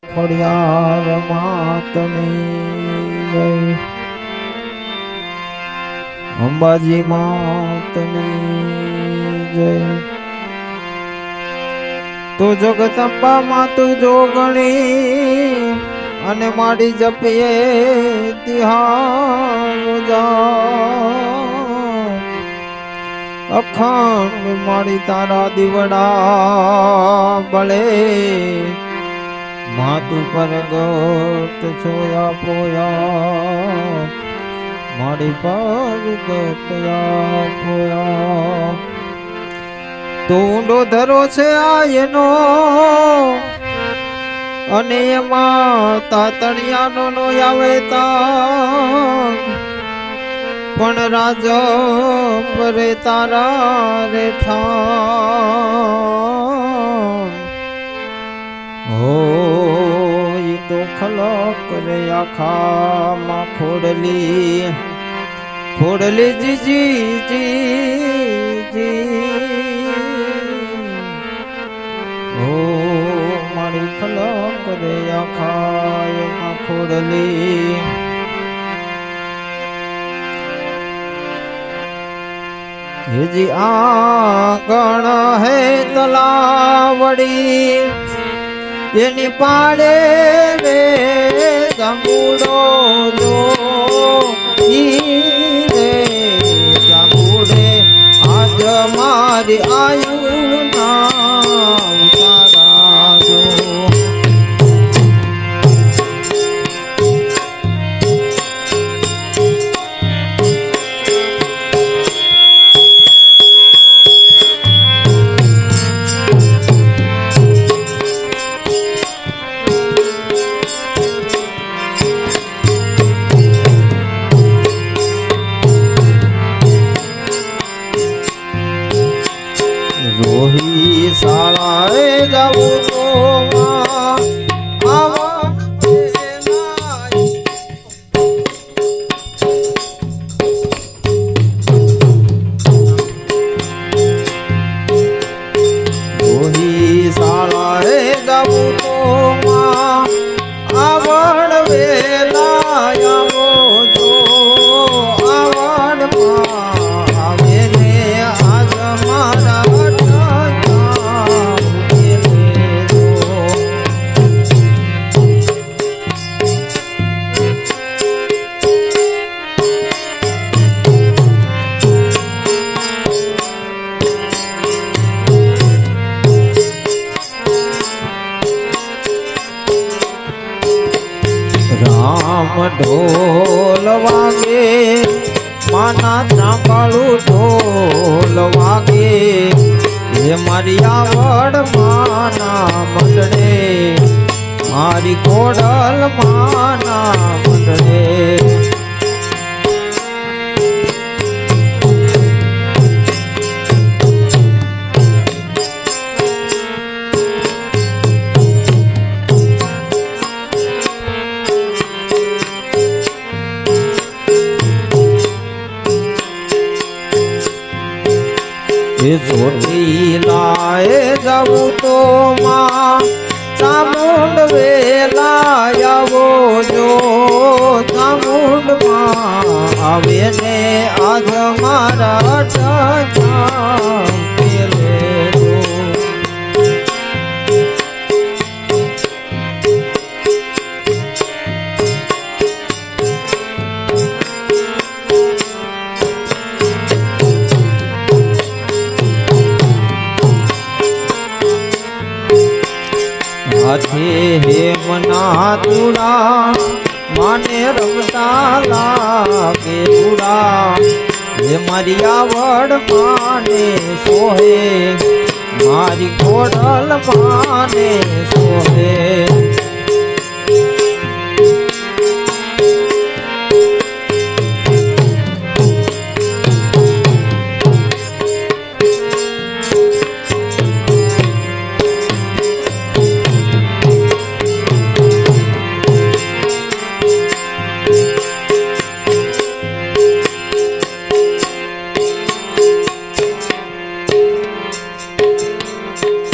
ખોડિયાર માતની જય, અંબાજી માતની જય। તું જગદંબા માતું જોગણી અને માડી જપીએ તિહારો જા, અખંડ માડી તારા દીવડા બળે, માતુ પરગટ છોયા પોયા, માડી પરગટ પોયા। તું ઊંડો ધરો છે આયનો અને એમાં તાતણિયાનો નો આવે તા, પણ રાજ પરે તારા રે ઠામ હો, ઈ તો ખલક રે આખામાં ખોડલી ખોડલી જી હો, મારી ખલક રે આખામાં ખોડલી। હેજી આંગણ હે તલાવડી, એની પાડે રે જાંબુડો જો રે જાંબુડે આજ મારી આયુ ના તારા જો। રોહી શાળાએ જાવું તો રોહી શાળાએ જાવું તો આવડ વેલા આવો જો, આવડમાં આવે ને આજ મારા રામ ઢોલ વાગે, માના ત્રાંબાળું ઢોલ વાગે, હે મારી આવડ માના મંડળે, મારી કોડલ માના મંડળે। જોડી લાએ જાવું તો ચામુંડ વેલા આવો જો, ચામુંડ માં આવે ને આજ મારા ઠામ પેલે જો। હાથે હેમના તુડા માને રમતા લાગે ઉડા, હે મારી આવડ માને સોહે, મારી કોડલ માને